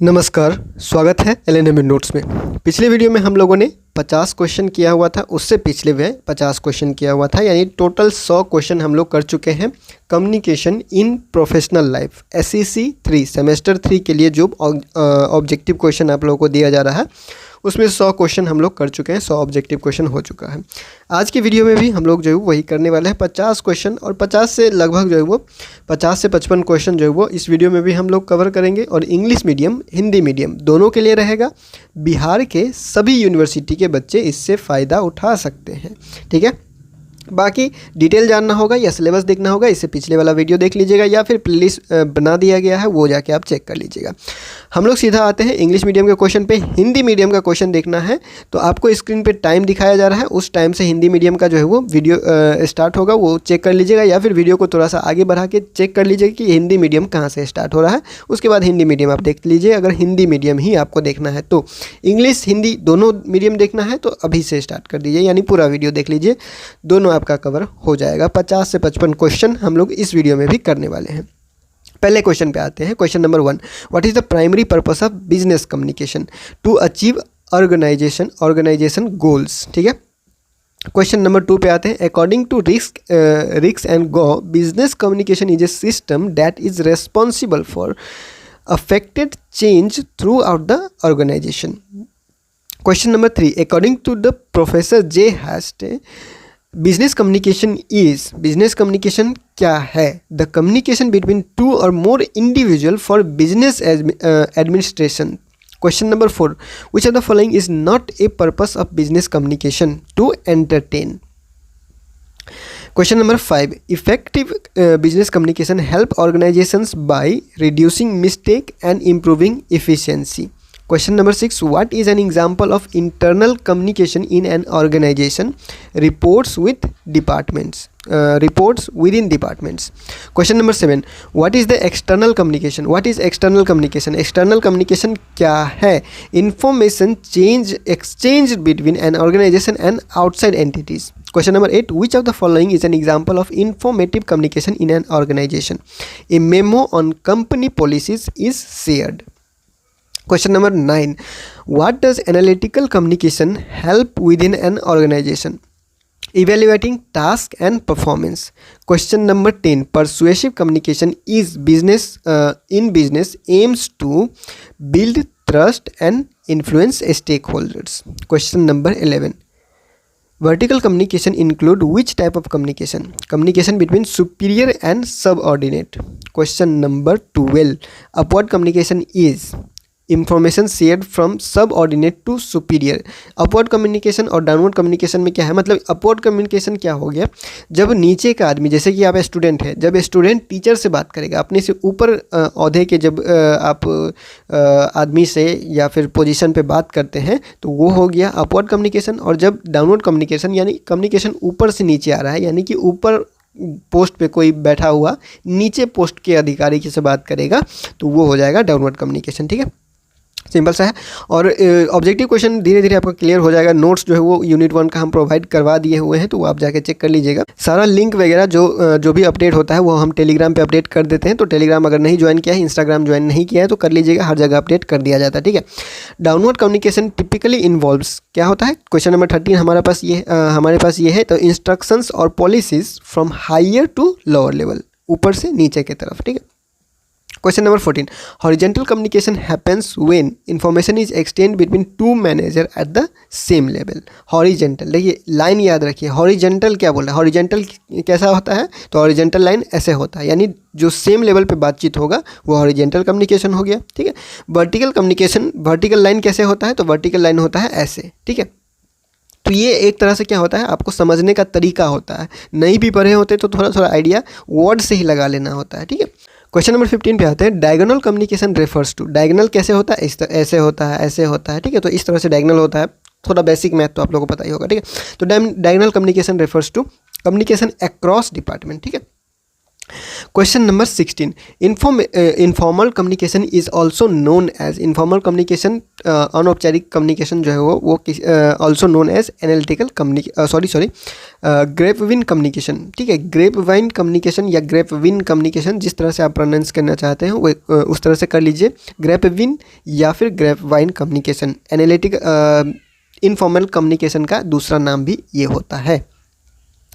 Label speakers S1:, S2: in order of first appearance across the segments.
S1: नमस्कार, स्वागत है LNM नोट्स में। पिछले वीडियो में हम लोगों ने 50 क्वेश्चन किया हुआ था, उससे पिछले में 50 क्वेश्चन किया हुआ था, यानी टोटल 100 क्वेश्चन हम लोग कर चुके हैं communication in professional life SEC 3 semester 3 के लिए जो ऑब्जेक्टिव क्वेश्चन आप लोगों को दिया जा रहा है उसमें 100 क्वेश्चन हम लोग कर चुके हैं, 100 ऑब्जेक्टिव क्वेश्चन हो चुका है। आज की वीडियो में भी हम लोग जो है वही करने वाले हैं 50 क्वेश्चन, और 50 से लगभग जो है वो 50 से 55 क्वेश्चन जो है वो इस वीडियो में भी हम लोग कवर करेंगे। और इंग्लिश मीडियम हिंदी मीडियम दोनों के लिए रहेगा। बिहार के सभी यूनिवर्सिटी के बच्चे इससे फ़ायदा उठा सकते हैं, ठीक है। बाकी डिटेल जानना होगा या सिलेबस देखना होगा, इससे पिछले वाला वीडियो देख लीजिएगा या फिर प्लेलिस्ट बना दिया गया है वो जाके आप चेक कर लीजिएगा। हम लोग सीधा आते हैं इंग्लिश मीडियम के क्वेश्चन पे। हिंदी मीडियम का क्वेश्चन देखना है तो आपको स्क्रीन पे टाइम दिखाया जा रहा है, उस टाइम से हिंदी मीडियम का जो है वो वीडियो स्टार्ट होगा, वो चेक कर लीजिएगा, या फिर वीडियो को थोड़ा सा आगे बढ़ा के चेक कर लीजिएगा कि हिंदी मीडियम कहाँ से स्टार्ट हो रहा है। उसके बाद हिंदी मीडियम आप देख लीजिए। अगर हिंदी मीडियम ही आपको देखना है तो इंग्लिश हिंदी दोनों मीडियम देखना है तो अभी से स्टार्ट कर दीजिए, यानी पूरा वीडियो देख लीजिए, दोनों आपका कवर हो जाएगा। 50 से 55 क्वेश्चन हम लोग इस वीडियो में भी करने वाले हैं। पहले क्वेश्चन पे आते हैं। Question number 1, what is the primary purpose of business communication to achieve organization goals, ठीक है। क्वेश्चन नंबर 2 पे आते हैं। According to Ricks and Gow, business communication is a system that is responsible for affected change throughout the organization. Question number 3, according to the professor J Haast, business communication क्या है? The communication between two or more individual for business administration. Question number 4, which of the following is not a purpose of business communication? To entertain. Question number 5, effective business communication help organizations by reducing mistake and improving efficiency. Question number 6, what is an example of internal communication in an organization? Reports within departments. Question number 7, what is the external communication? What is external communication? External communication क्या है? Information exchanged between an organization and outside entities. Question number 8, which of the following is an example of informative communication in an organization? A memo on company policies is shared. Question number 9, what does analytical communication help within an organization? Evaluating task and performance. Question number 10, persuasive communication is in business aims to build trust and influence stakeholders. Question number 11, vertical communication include which type of communication? Communication between superior and subordinate. Question number 12, upward communication is information shared from subordinate to superior. Upward communication और downward communication में क्या है? मतलब upward communication क्या हो गया? जब नीचे का आदमी, जैसे कि आप स्टूडेंट है, जब स्टूडेंट टीचर से बात करेगा, अपने से ऊपर औहदे के जब आप आदमी से या फिर पोजीशन पे बात करते हैं तो वो हो गया अपवर्ड कम्युनिकेशन। और जब डाउनवर्ड कम्युनिकेशन यानी कम्युनिकेशन ऊपर से नीचे आ रहा है, यानी कि ऊपर पोस्ट पे कोई बैठा हुआ नीचे पोस्ट के अधिकारी की से बात करेगा तो वो हो जाएगा डाउनवर्ड कम्युनिकेशन, ठीक है। सिंपल सा है। और ऑब्जेक्टिव क्वेश्चन धीरे धीरे आपका क्लियर हो जाएगा। नोट्स जो है वो यूनिट 1 का हम प्रोवाइड करवा दिए हुए हैं, तो वो आप जाके चेक कर लीजिएगा। सारा लिंक वगैरह जो भी अपडेट होता है वो हम टेलीग्राम पे अपडेट कर देते हैं, तो टेलीग्राम अगर नहीं ज्वाइन किया है, इंस्टाग्राम ज्वाइन नहीं किया है तो कर लीजिएगा, हर जगह अपडेट कर दिया जाता है, ठीक है। डाउनवर्ड कम्युनिकेशन टिपिकली इन्वॉल्व्स क्या होता है? क्वेश्चन नंबर 13 हमारे पास ये है, तो इंस्ट्रक्शंस और policies from higher to lower level, ऊपर से नीचे की तरफ, ठीक है। Question number 14, horizontal communication happens when information is exchanged between two manager at the same level. Horizontal, देखिए लाइन याद रखिए, horizontal क्या बोल रहा है? horizontal कैसा होता है? तो horizontal लाइन ऐसे होता है, यानी जो सेम लेवल पे बातचीत होगा वो horizontal communication हो गया, ठीक है। vertical communication, vertical लाइन कैसे होता है? तो vertical लाइन होता है ऐसे, ठीक है। तो ये एक तरह से क्या होता है, आपको समझने का तरीका होता है। नहीं भी पढ़े होते तो थोड़ा थोड़ा आइडिया वर्ड से ही लगा लेना होता है, ठीक है। क्वेश्चन नंबर 15 पे आते हैं। Diagonal communication refers to, diagonal कैसे होता है? ऐसे होता है, ऐसे होता है, ठीक है। तो इस तरह से डायगोनल होता है, थोड़ा बेसिक मैथ तो आप लोगों को पता ही होगा, ठीक है। तो diagonal communication refers to communication across department, ठीक है। Question number 16, informal communication is also known as, informal communication अनौपचारिक कम्युनिकेशन जो है वो also known as analytical grapevine communication. ठीक है, ग्रेपवाइन कम्युनिकेशन या ग्रेपविन कम्युनिकेशन, जिस तरह से आप प्रोनाउंस करना चाहते हैं वो उस तरह से कर लीजिए, ग्रेपविन या फिर grapevine communication. Analytic informal communication का दूसरा नाम भी ये होता है।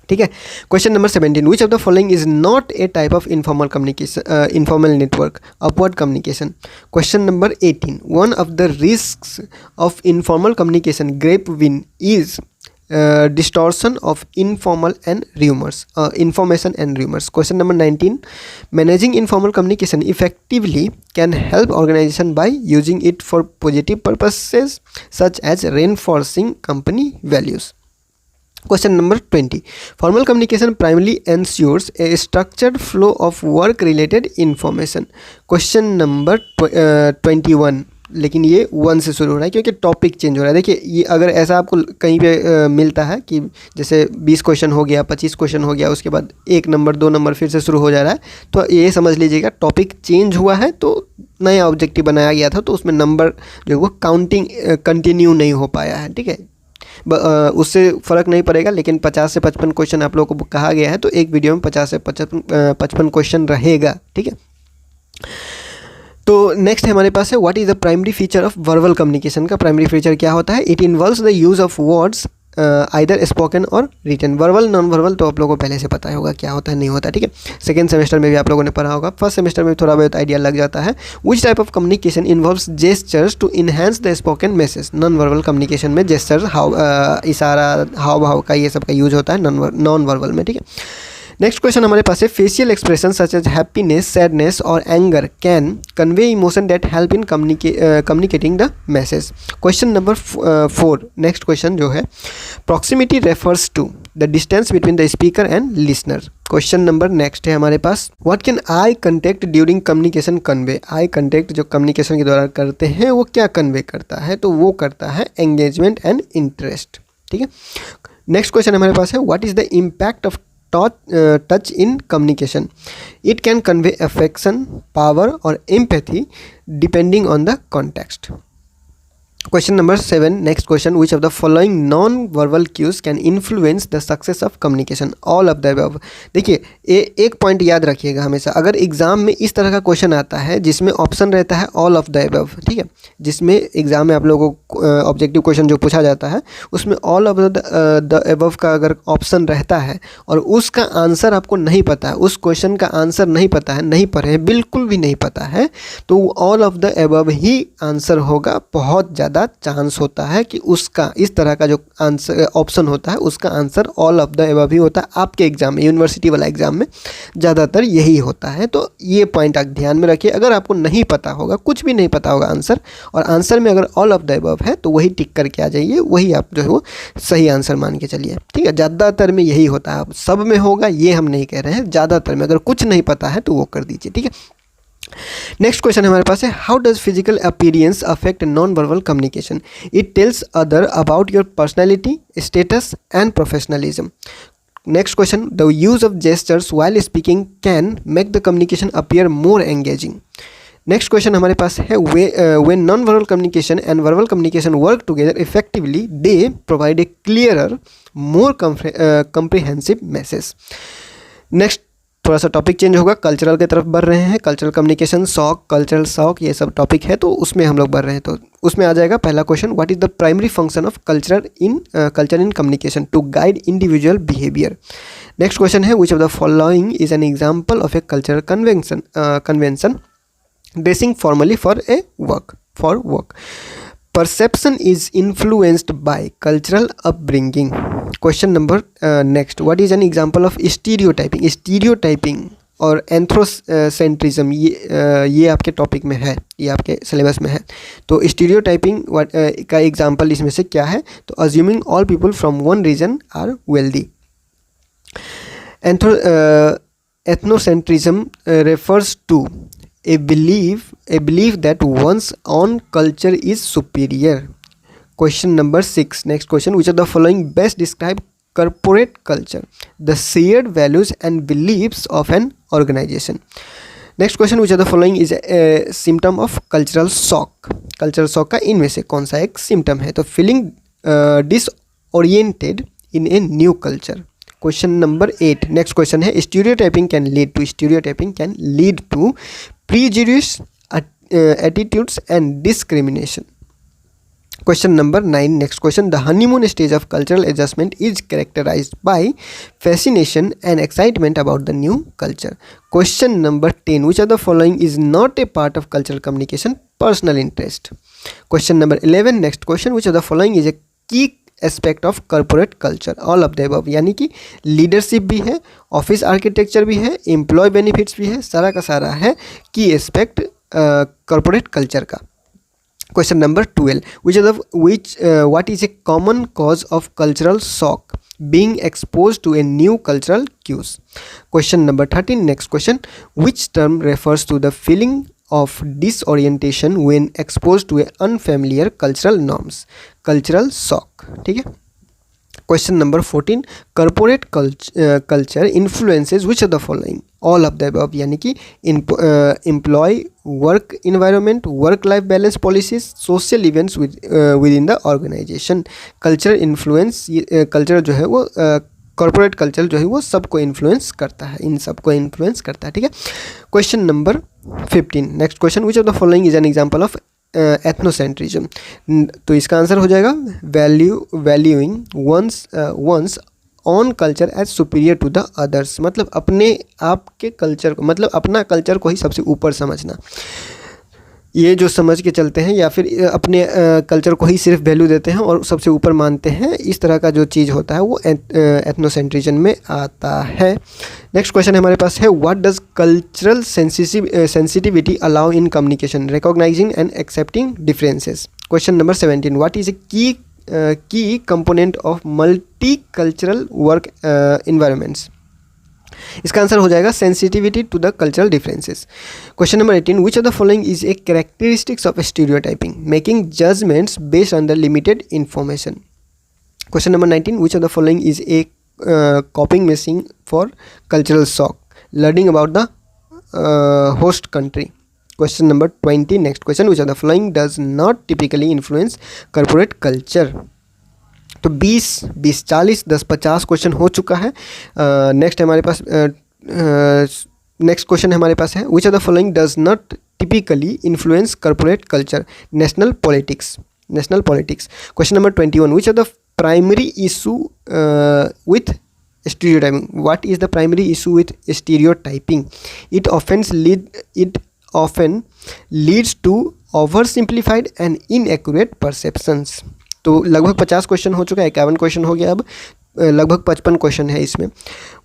S1: ठीक है, question number 17, which of the following is not a type of informal communication, informal network upward communication. Question number 18, one of the risks of informal communication grapevine is distortion of informal and rumors, information and rumors. Question number 19, managing informal communication effectively can help organization by using it for positive purposes such as reinforcing company values. Question number 20, formal communication primarily ensures a structured flow of work related information. Question number 21, लेकिन ये 1 से शुरू हो रहा है क्योंकि topic change हो रहा है। देखिए, ये अगर ऐसा आपको कहीं पे मिलता है कि जैसे 20 क्वेश्चन हो गया, 25 क्वेश्चन हो गया, उसके बाद 1 नंबर 2 नंबर फिर से शुरू हो जा रहा है, तो ये समझ लीजिएगा टॉपिक चेंज हुआ है, तो नया ऑब्जेक्टिव बनाया गया था, तो उसमें नंबर जो है वो काउंटिंग कंटिन्यू नहीं हो पाया है। ठीक है, उससे फ़र्क नहीं पड़ेगा, लेकिन 50 से 55 क्वेश्चन आप लोगों को कहा गया है, तो एक वीडियो में 50 से 55 क्वेश्चन रहेगा। ठीक है, तो नेक्स्ट है हमारे पास है what is the primary feature of verbal communication. का प्राइमरी फीचर क्या होता है? It involves the use of words either spoken और रिटन। वर्बल नॉन वर्बल तो आप लोगों को पहले से पता होगा क्या होता है, नहीं होता। ठीक है, सेकेंड सेमेस्टर में भी आप लोगों ने पढ़ा होगा, फर्स्ट सेमेस्टर में भी थोड़ा बहुत आइडिया लग जाता है। Which type of communication involves gestures to enhance the spoken message. Non verbal communication में जेस्चर्स, इशारा, हाव भाव का ये सब का यूज होता है नॉन वर्बल में। ठीक है, नेक्स्ट क्वेश्चन हमारे पास है facial expression such as happiness, sadness और anger can convey emotion that help in communicating the message. Question number 4, next question जो है proximity refers to the distance between the speaker and listener. Question number next है हमारे पास what can eye contact during communication convey. Eye contact जो communication के दौरान करते हैं वो क्या कन्वे करता है? तो वो करता है एंगेजमेंट एंड इंटरेस्ट। ठीक है, नेक्स्ट क्वेश्चन हमारे पास है what is the impact of touch in communication. It can convey affection, power or empathy depending on the context. Question number 7, next question which of the following non verbal cues can influence the success of communication. All of the above. देखिए, एक point याद रखिएगा हमेशा, अगर exam में इस तरह का क्वेश्चन आता है जिसमें ऑप्शन रहता है ऑल ऑफ द अबव, ठीक है, जिसमें एग्जाम में आप लोगों को ऑब्जेक्टिव क्वेश्चन जो पूछा जाता है उसमें ऑल ऑफ द अबव का अगर ऑप्शन रहता है और उसका आंसर आपको नहीं पता है, उस क्वेश्चन का आंसर नहीं पता है, नहीं पढ़े हैं, बिल्कुल भी नहीं पता है, तो all of the above he answer होगा। बहुत ज़्यादा चांस होता है कि उसका इस तरह का जो आंसर ऑप्शन होता है उसका answer all of the above ही होता है। आपके एग्जाम में, यूनिवर्सिटी वाला एग्जाम में ज़्यादातर यही होता है, तो ये पॉइंट आप ध्यान में रखिए। अगर आपको नहीं पता होगा, कुछ भी नहीं पता होगा आंसर, और आंसर में अगर ऑल ऑफ द अबव है तो वही टिक करके आ जाइए, वही आप जो है वो सही आंसर मान के चलिए। ठीक है, ज़्यादातर में यही होता है, सब में होगा ये हम नहीं कह रहे हैं, ज़्यादातर में अगर कुछ नहीं पता है तो वो कर दीजिए। ठीक है, नेक्स्ट क्वेश्चन हमारे पास है how does physical appearance affect non verbal communication. It tells other about your personality, status and professionalism. Next question the use of gestures while speaking can make the communication appear more engaging. Next question हमारे पास है when non verbal communication and verbal communication work together effectively they provide a clearer more comprehensive message. Next थोड़ा सा topic change होगा, cultural की तरफ बढ़ रहे हैं। Cultural communication, shock, cultural shock, ये सब टॉपिक है, तो उसमें हम लोग बढ़ रहे हैं। तो उसमें आ जाएगा पहला question what is the primary function of culture in communication to guide individual behaviour. Next question है which of the following is an example of a cultural convention dressing formally for work. Perception is influenced by cultural upbringing. Question number next. What is an example of stereotyping? Stereotyping और एंथ्रोसेंट्रिज्म ये आपके topic में है, ये आपके syllabus में है। तो स्टीरियोटाइपिंग का एग्जाम्पल इसमें से क्या है? तो assuming all people from one region are wealthy. Ethnocentrism refers to a belief that one's own culture is superior. Question number 6. Next question. Which of the following best describe corporate culture, the shared values and beliefs of an organization. Next question, which are the following is symptom of cultural shock. Cultural shock का इनमें से कौन सा एक symptom है? तो feeling disoriented in a new culture. Question number 8. Next question है, stereotyping can lead to prejudice, attitudes and discrimination. Question number 9. Next question, the honeymoon stage of cultural adjustment is characterized by fascination and excitement about the new culture. Question number 10. Which of the following is not a part of cultural communication? Personal interest. Question number 11. Next question, which of the following is a key aspect of corporate culture? All of the above. यानी कि leadership भी है, office architecture भी है, employ benefits भी है, सारा का सारा है की एस्पेक्ट कॉर्पोरेट कल्चर का. Question number 12. What is a common cause of cultural shock? Being exposed to a new cultural cues. Question number 13. Next question. Which term refers to the feeling of disorientation when exposed to a unfamiliar cultural norms? Cultural shock. ठीक है. Question number 14. Corporate culture influences which of the following? All of the above. यानी कि employee work environment, work life balance policies, social events within the organization. Culture influence, culture जो है वो corporate culture जो है वो सबको इन्फ्लुएंस करता है, इन सबको इन्फ्लुएंस करता है. ठीक है. Question number 15. Next question, which of the following is an example of ethnocentrism. तो इसका आंसर हो जाएगा valuing one's own culture as superior to the others. मतलब अपने आप के कल्चर को, मतलब अपना कल्चर को ही सबसे ऊपर समझना. ये जो समझ के चलते हैं या फिर अपने कल्चर को ही सिर्फ वैल्यू देते हैं और सबसे ऊपर मानते हैं, इस तरह का जो चीज़ होता है वो एथनोसेंट्रिज्म में आता है. नेक्स्ट क्वेश्चन हमारे पास है, what does cultural sensitivity allow in communication? Recognising and accepting differences. Question number 17. What is a key component of multi cultural work environments? इसका आंसर हो जाएगा sensitivity to the cultural differences. Question number 18. Which of the following is a characteristics of stereotyping? Making judgements based on the limited information. Question number 19. Which of the following is a coping missing for cultural shock? Learning about the host country. Question number 20. Next question, which of the following does not typically influence corporate culture? तो 20, 40, 10, 50 question हो चुका है. Next हमारे पास next question हमारे पास है, which of the following does not typically influence corporate culture? National politics. Question number 21. Which of the primary issue with stereotyping? What is the primary issue with stereotyping? It often leads to oversimplified and inaccurate perceptions. तो लगभग 50 question हो चुका है, 51 question हो गया, अब लगभग 55 question है इसमें.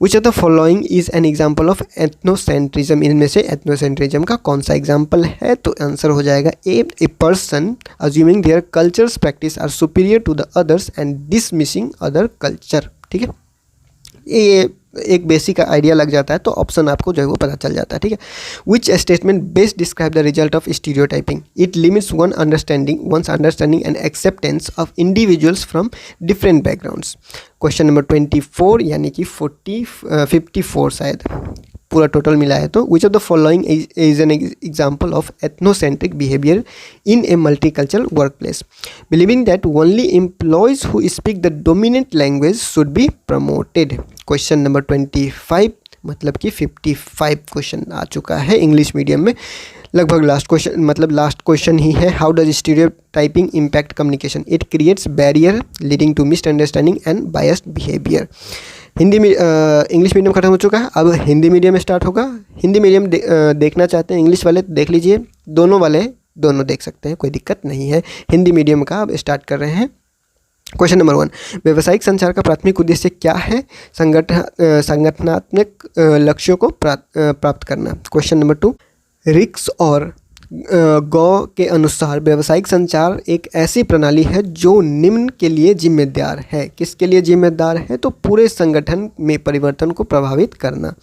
S1: विच of the following is an example of ethnocentrism? इनमें से एथनोसेंट्रिज्म का कौन सा एग्जाम्पल है? तो आंसर हो जाएगा a person assuming their cultures practice are superior to the others and dismissing other culture. ठीक है, ये एक बेसिक आइडिया लग जाता है तो ऑप्शन आपको जो है वो पता चल जाता है. ठीक है. Which statement best describe the result of stereotyping? It limits one's understanding and acceptance of individuals from different backgrounds. Question number 24 यानी कि 54 शायद पूरा टोटल मिला है. तो विच of the following is an example of ethnocentric behaviour in A multicultural work place? Believing that only employees who speak the dominant language should be promoted. Question number 25 मतलब कि 55 question आ चुका है इंग्लिश मीडियम में. लगभग last question ही है. How does stereotyping impact communication? It creates barrier leading to misunderstanding and biased behaviour. Hindi में English medium खत्म हो चुका है, अब हिंदी मीडियम स्टार्ट होगा. हिंदी मीडियम देखना चाहते हैं इंग्लिश वाले देख लीजिए, दोनों देख सकते हैं, कोई दिक्कत नहीं है. हिंदी मीडियम का अब स्टार्ट कर रहे हैं. Question number 1. व्यावसायिक संचार का प्राथमिक उद्देश्य क्या है? संगठनात्मक लक्ष्यों को प्राप्त करना. Question number 2. रिक्स और गौ के अनुसार व्यावसायिक संचार एक ऐसी प्रणाली है जो निम्न के लिए जिम्मेदार है. किसके लिए जिम्मेदार है? तो पूरे संगठन में परिवर्तन को प्रभावित करना.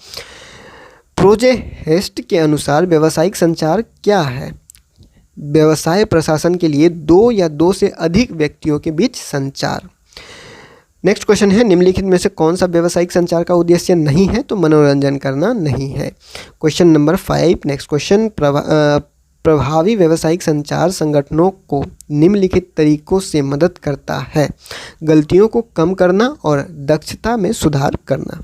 S1: प्रोजे हेस्ट के अनुसार व्यावसायिक संचार क्या है? व्यवसाय प्रशासन के लिए 2 या 2 से अधिक व्यक्तियों के बीच संचार. नेक्स्ट क्वेश्चन है, निम्नलिखित में से कौन सा व्यावसायिक संचार का उद्देश्य नहीं है? तो मनोरंजन करना नहीं है। क्वेश्चन नंबर 5, नेक्स्ट क्वेश्चन, प्रभावी व्यावसायिक संचार संगठनों को निम्नलिखित तरीकों से मदद करता है: गलतियों को कम करना और दक्षता में सुधार करना।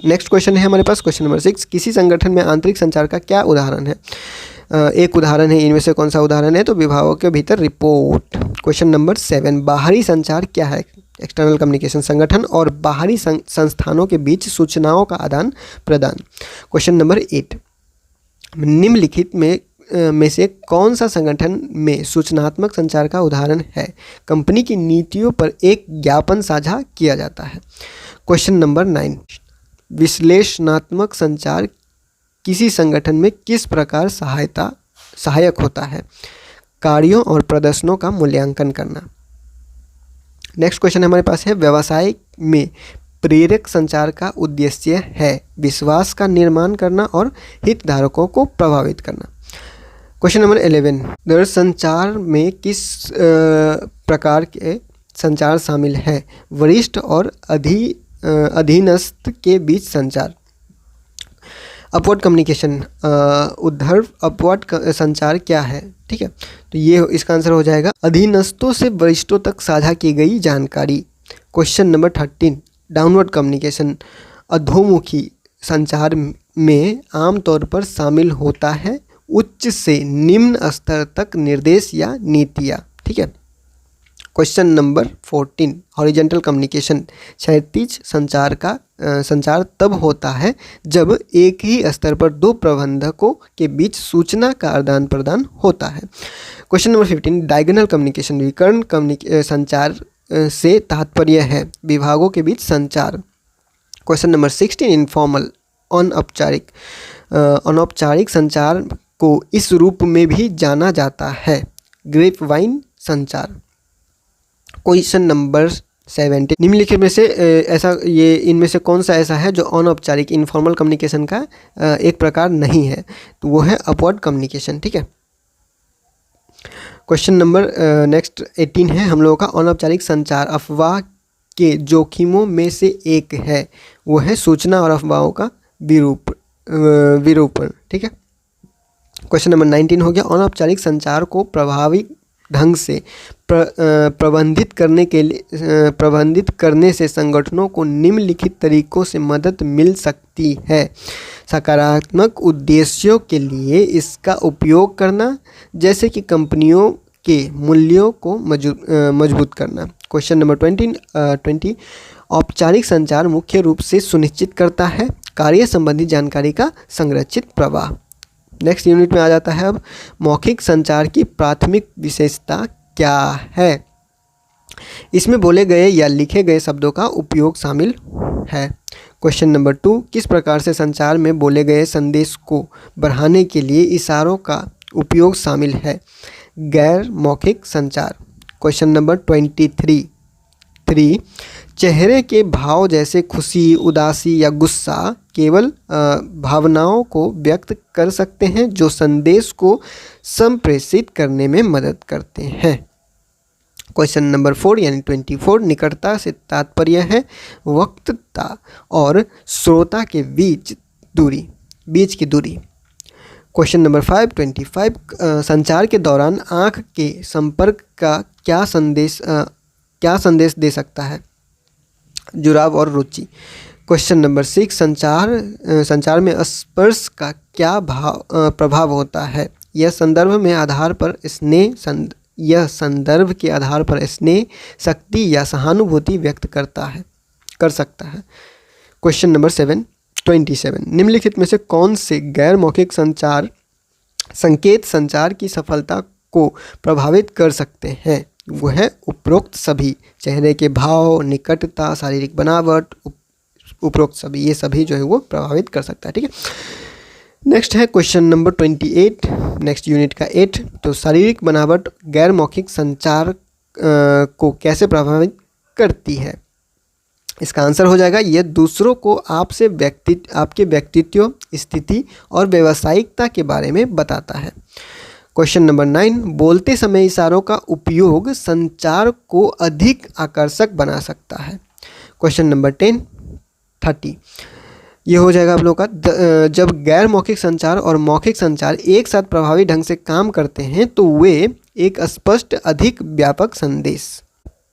S1: नेक्स्ट क्वेश्चन है हमारे पास क्वेश्चन नंबर 6, किसी संगठन में आंतरिक संचार का क्या उदाहरण है? एक उदाहरण है, इनमें से कौन सा उदाहरण है? तो विभागों के भीतर रिपोर्ट। क्वेश्चन नंबर 7, बाहरी संचार क्या है? एक्सटर्नल कम्युनिकेशन, संगठन और बाहरी संस्थानों के बीच सूचनाओं का आदान प्रदान। क्वेश्चन नंबर 8, निम्नलिखित में से कौन सा संगठन में सूचनात्मक संचार का उदाहरण है? कंपनी की नीतियों पर एक ज्ञापन साझा किया जाता है। क्वेश्चन नंबर 9, विश्लेषणात्मक संचार किसी संगठन में किस प्रकार सहायक होता है? कार्यों और प्रदर्शनों का मूल्यांकन करना। नेक्स्ट क्वेश्चन हमारे पास है, व्यवसाय में प्रेरक संचार का उद्देश्य है विश्वास का निर्माण करना और हितधारकों को प्रभावित करना। क्वेश्चन नंबर 11, दूरसंचार में किस प्रकार के संचार शामिल है? वरिष्ठ और अधीनस्थ के बीच संचार। अपवर्ड कम्युनिकेशन, ऊर्ध्व अपवर्ड संचार क्या है? ठीक है, तो ये इसका आंसर हो जाएगा अधीनस्थों से वरिष्ठों तक साझा की गई जानकारी। क्वेश्चन नंबर 13, डाउनवर्ड कम्युनिकेशन, अधोमुखी संचार में आमतौर पर शामिल होता है उच्च से निम्न स्तर तक निर्देश या नीतियाँ। ठीक है। क्वेश्चन नंबर 14, हॉरिजॉन्टल कम्युनिकेशन, क्षैतिज संचार तब होता है जब एक ही स्तर पर दो प्रबंधकों के बीच सूचना का आदान प्रदान होता है। क्वेश्चन नंबर 15, डायगोनल कम्युनिकेशन, विकर्ण संचार से तात्पर्य है विभागों के बीच संचार। क्वेश्चन नंबर 16, इनफॉर्मल, अनौपचारिक संचार को इस रूप में भी जाना जाता है ग्रेप वाइन संचार। क्वेश्चन नंबर 17, निम्नलिखित में से इनमें से कौन सा ऐसा है जो अनौपचारिक इनफॉर्मल कम्युनिकेशन का एक प्रकार नहीं है? तो वो है अपवर्ड कम्युनिकेशन। ठीक है। क्वेश्चन नंबर नेक्स्ट 18 है हम लोगों का, अनौपचारिक संचार अफवाह के जोखिमों में से एक है, वो है सूचना और अफवाहों का विरूपण। ठीक है। क्वेश्चन नंबर 19 हो गया, अनौपचारिक संचार को प्रभावी ढंग से प्रबंधित करने से संगठनों को निम्नलिखित तरीकों से मदद मिल सकती है: सकारात्मक उद्देश्यों के लिए इसका उपयोग करना, जैसे कि कंपनियों के मूल्यों को मजबूत करना। क्वेश्चन नंबर 20, औपचारिक संचार मुख्य रूप से सुनिश्चित करता है कार्य संबंधी जानकारी का संरक्षित प्रवाह। नेक्स्ट यूनिट में आ जाता है अब, मौखिक संचार की प्राथमिक विशेषता क्या है? इसमें बोले गए या लिखे गए शब्दों का उपयोग शामिल है। क्वेश्चन नंबर 2, किस प्रकार से संचार में बोले गए संदेश को बढ़ाने के लिए इशारों का उपयोग शामिल है? गैर मौखिक संचार। क्वेश्चन नंबर 23, चेहरे के भाव जैसे खुशी, उदासी या गुस्सा केवल भावनाओं को व्यक्त कर सकते हैं जो संदेश को संप्रेषित करने में मदद करते हैं। क्वेश्चन नंबर 4 यानी 24, निकटता से तात्पर्य है वक्ता और श्रोता के बीच की दूरी। क्वेश्चन नंबर 25, संचार के दौरान आँख के संपर्क का क्या संदेश दे सकता है? जुड़ाव और रुचि। क्वेश्चन नंबर 6, संचार में स्पर्श का क्या प्रभाव होता है? यह संदर्भ के आधार पर स्नेह, शक्ति या सहानुभूति व्यक्त कर सकता है। क्वेश्चन नंबर 27, निम्नलिखित में से कौन से गैर मौखिक संकेत संचार की सफलता को प्रभावित कर सकते हैं? वो है उपरोक्त सभी, चेहरे के भाव, निकटता, शारीरिक बनावट, उपरोक्त सभी, ये सभी जो है वो प्रभावित कर सकता है। ठीक है। नेक्स्ट है क्वेश्चन नंबर 28, नेक्स्ट यूनिट का 8, तो शारीरिक बनावट गैर मौखिक संचार को कैसे प्रभावित करती है? इसका आंसर हो जाएगा, यह दूसरों को आपके व्यक्तित्व, स्थिति और व्यावसायिकता के बारे में बताता है। क्वेश्चन नंबर 9, बोलते समय इशारों का उपयोग संचार को अधिक आकर्षक बना सकता है। क्वेश्चन नंबर 30, ये हो जाएगा आप लोग का जब गैर मौखिक संचार और मौखिक संचार एक साथ प्रभावी ढंग से काम करते हैं तो वे एक स्पष्ट अधिक व्यापक संदेश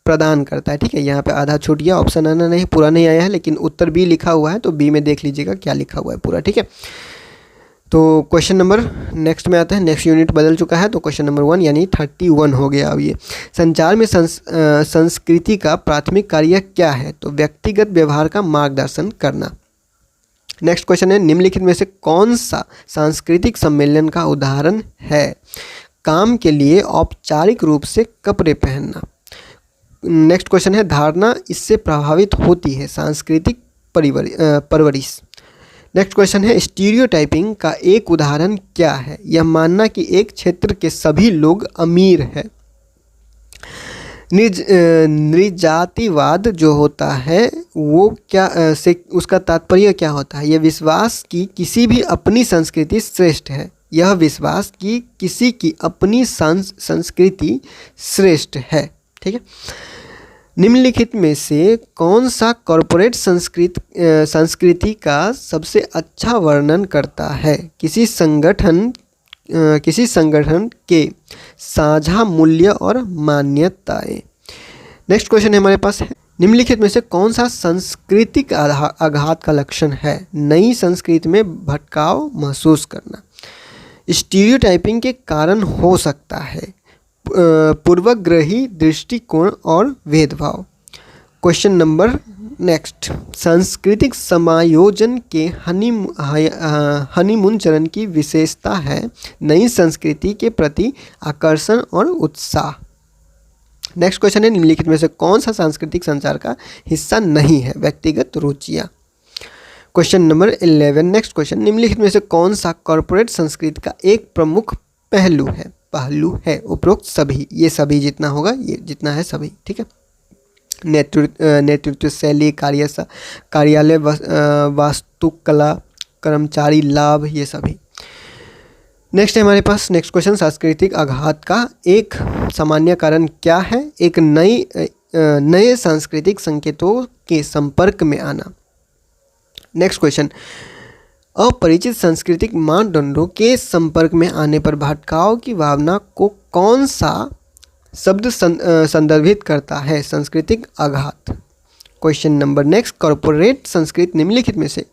S1: प्रदान करता है। ठीक है, यहाँ पे आधा छूट गया, ऑप्शन आना नहीं, पूरा नहीं आया है, लेकिन उत्तर बी लिखा हुआ है, तो बी में देख लीजिएगा क्या लिखा हुआ है पूरा। ठीक है, तो क्वेश्चन नंबर नेक्स्ट में आता है, नेक्स्ट यूनिट बदल चुका है, तो क्वेश्चन नंबर 1 यानी 31 हो गया। अब ये संचार में संस्कृति का प्राथमिक कार्य क्या है? तो व्यक्तिगत व्यवहार का मार्गदर्शन करना। नेक्स्ट क्वेश्चन है, निम्नलिखित में से कौन सा सांस्कृतिक सम्मेलन का उदाहरण है? काम के लिए औपचारिक रूप से कपड़े पहनना। नेक्स्ट क्वेश्चन है, धारणा इससे प्रभावित होती है, सांस्कृतिक परवरिश। नेक्स्ट क्वेश्चन है, स्टीरियोटाइपिंग का एक उदाहरण क्या है? यह मानना कि एक क्षेत्र के सभी लोग अमीर है। नृजातिवाद जो होता है वो क्या से उसका तात्पर्य क्या होता है? यह विश्वास कि किसी भी अपनी संस्कृति श्रेष्ठ है। यह विश्वास कि किसी की अपनी संस्कृति श्रेष्ठ है। ठीक है, निम्नलिखित में से कौन सा कॉरपोरेट संस्कृति का सबसे अच्छा वर्णन करता है? किसी संगठन के साझा मूल्य और मान्यताएं। नेक्स्ट क्वेश्चन है हमारे पास है, निम्नलिखित में से कौन सा सांस्कृतिक आघात का लक्षण है? नई संस्कृति में भटकाव महसूस करना। स्टीरियोटाइपिंग के कारण हो सकता है पूर्वग्रही दृष्टिकोण और भेदभाव। क्वेश्चन नंबर नेक्स्ट, सांस्कृतिक समायोजन के हनीमून चरण की विशेषता है नई संस्कृति के प्रति आकर्षण और उत्साह। नेक्स्ट क्वेश्चन है, निम्नलिखित में से कौन सा सांस्कृतिक संचार का हिस्सा नहीं है? व्यक्तिगत रुचियाँ। क्वेश्चन नंबर 11, नेक्स्ट क्वेश्चन, निम्नलिखित में से कौन सा कॉरपोरेट संस्कृति का एक प्रमुख पहलू है? उपरोक्त सभी। ये सभी जितना होगा, ये जितना है सभी। ठीक है, नेतृत्व शैली, कार्यालय वास्तुकला, कर्मचारी लाभ, ये सभी। नेक्स्ट है हमारे पास, नेक्स्ट क्वेश्चन, सांस्कृतिक आघात का एक सामान्य कारण क्या है? एक नए सांस्कृतिक संकेतों के संपर्क में आना। नेक्स्ट क्वेश्चन, अपरिचित सांस्कृतिक मानदंडों के संपर्क में आने पर भटकाव की भावना को कौन सा शब्द संदर्भित करता है? सांस्कृतिक आघात। क्वेश्चन नंबर नेक्स्ट, कॉरपोरेट संस्कृति निम्नलिखित में से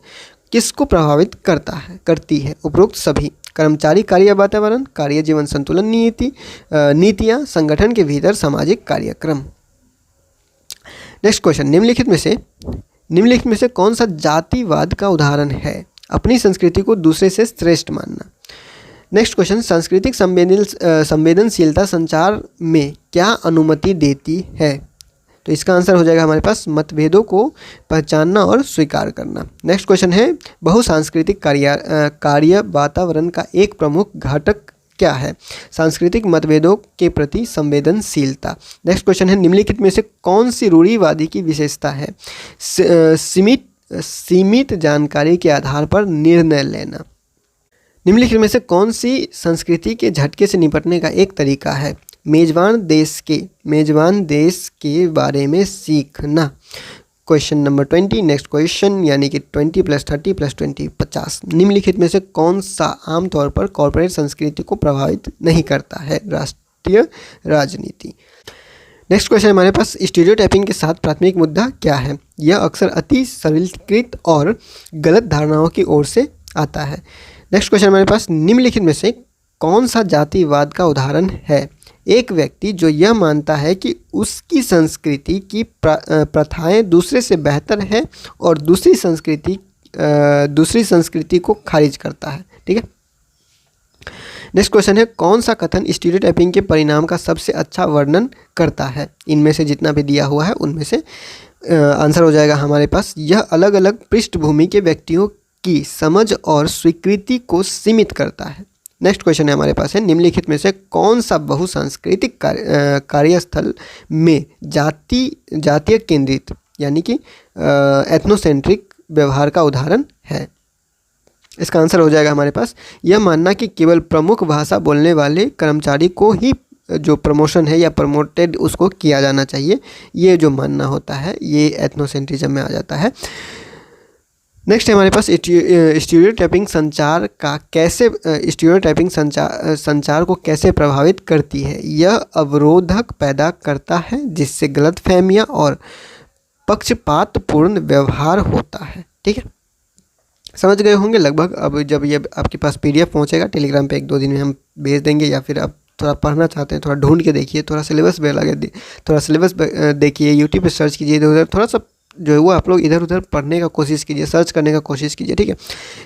S1: किसको प्रभावित करती है? उपरोक्त सभी। कर्मचारी कार्य वातावरण, कार्य जीवन संतुलन नीतियाँ, संगठन के भीतर सामाजिक कार्यक्रम। नेक्स्ट क्वेश्चन, निम्नलिखित में से कौन सा जातिवाद का उदाहरण है? अपनी संस्कृति को दूसरे से श्रेष्ठ मानना। नेक्स्ट क्वेश्चन, सांस्कृतिक संवेदनशीलता संचार में क्या अनुमति देती है? तो इसका आंसर हो जाएगा हमारे पास मतभेदों को पहचानना और स्वीकार करना। नेक्स्ट क्वेश्चन है, बहुसांस्कृतिक कार्य वातावरण का एक प्रमुख घटक क्या है? सांस्कृतिक मतभेदों के प्रति संवेदनशीलता। नेक्स्ट क्वेश्चन है, निम्नलिखित में से कौन सी रूढ़िवादी की विशेषता है? सीमित जानकारी के आधार पर निर्णय लेना। निम्नलिखित में से कौन सी संस्कृति के झटके से निपटने का एक तरीका है? मेजबान देश के बारे में सीखना। क्वेश्चन नंबर 20, नेक्स्ट क्वेश्चन यानी कि 20 + 30 + 20 50। निम्नलिखित में से कौन सा आमतौर पर कॉर्पोरेट संस्कृति को प्रभावित नहीं करता है? राष्ट्रीय राजनीति। नेक्स्ट क्वेश्चन हमारे पास, स्टीरियोटाइपिंग के साथ प्राथमिक मुद्दा क्या है? यह अक्सर अति सरलीकृत और गलत धारणाओं की ओर से आता है। नेक्स्ट क्वेश्चन हमारे पास, निम्नलिखित में से कौन सा जातिवाद का उदाहरण है? एक व्यक्ति जो यह मानता है कि उसकी संस्कृति की प्रथाएं दूसरे से बेहतर है और दूसरी संस्कृति को खारिज करता है। ठीक है, नेक्स्ट क्वेश्चन है, कौन सा कथन स्टीरियोटाइपिंग के परिणाम का सबसे अच्छा वर्णन करता है? इनमें से जितना भी दिया हुआ है उनमें से आंसर हो जाएगा हमारे पास, यह अलग अलग पृष्ठभूमि के व्यक्तियों की समझ और स्वीकृति को सीमित करता है। नेक्स्ट क्वेश्चन है हमारे पास है, निम्नलिखित में से कौन सा बहुसांस्कृतिक कार्यस्थल में जातीय केंद्रित यानी कि एथनोसेंट्रिक व्यवहार का उदाहरण है? इसका आंसर हो जाएगा हमारे पास यह मानना कि केवल प्रमुख भाषा बोलने वाले कर्मचारी को ही जो प्रमोशन है या प्रमोटेड उसको किया जाना चाहिए, ये जो मानना होता है ये एथनोसेंट्रिज्म में आ जाता है। नेक्स्ट है हमारे पास स्टीरियोटाइपिंग संचार का कैसे स्टीरियोटाइपिंग संचार को कैसे प्रभावित करती है। यह अवरोधक पैदा करता है जिससे गलतफहमियां और पक्षपातपूर्ण व्यवहार होता है। ठीक है, समझ गए होंगे लगभग। अब जब ये आपके पास PDF पहुंचेगा टेलीग्राम पे 1-2 दिन में हम भेज देंगे, या फिर आप थोड़ा पढ़ना चाहते हैं थोड़ा ढूंढ के देखिए, थोड़ा सिलेबस पे लगे, थोड़ा सिलेबस देखिए, यूट्यूब पे सर्च कीजिए, इधर उधर थोड़ा सा जो है वो आप लोग इधर उधर पढ़ने का कोशिश कीजिए, सर्च करने का कोशिश कीजिए। ठीक है,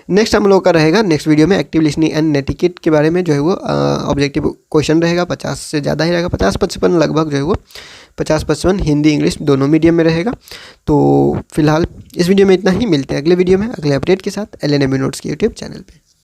S1: नेक्स्ट हम लोग का रहेगा नेक्स्ट वीडियो में एक्टिव लिसनिंग एंड नेटिकेट के बारे में जो है वो ऑब्जेक्टिव क्वेश्चन रहेगा, 50 से ज़्यादा ही रहेगा, 50-55 लगभग जो है वो 50-55 हिंदी इंग्लिश दोनों मीडियम में रहेगा। तो फिलहाल इस वीडियो में इतना ही, मिलते हैं अगले वीडियो में अगले अपडेट के साथ LNME नोट्स के यूट्यूब चैनल पे।